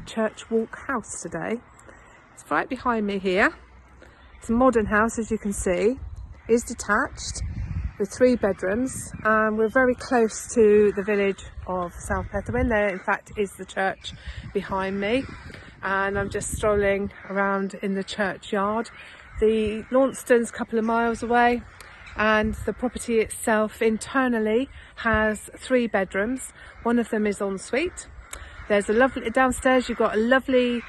Church Walk House today. It's right behind me here. It's a modern house, as you can see. It is detached with 3 bedrooms, and we're very close to the village of South Petherwin. There in fact is the church behind me, and I'm just strolling around in the churchyard. The Launceston's a couple of miles away, and the property itself internally has 3 bedrooms. One of them is en suite. There's a lovely, downstairs you've got a lovely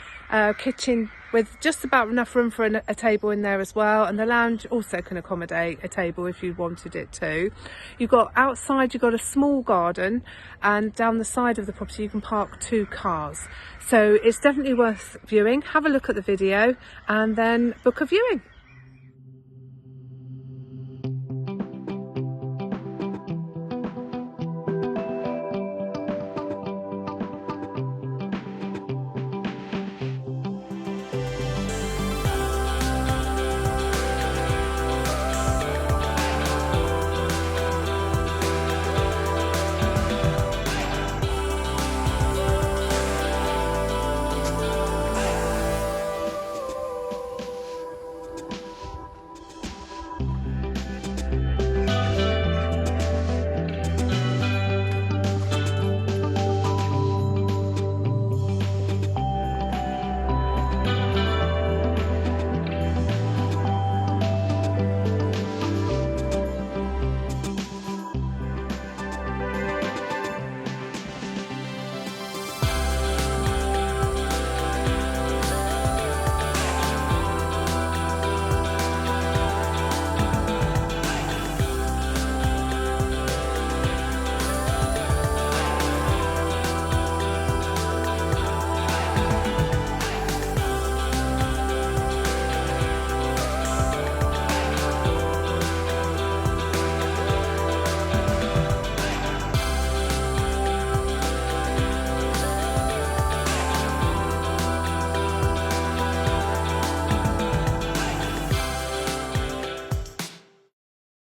kitchen with just about enough room for a table in there as well, and the lounge also can accommodate a table if you wanted it to. You've got outside, you've got a small garden, and down the side of the property you can park 2 cars. So it's definitely worth viewing. Have a look at the video and then book a viewing.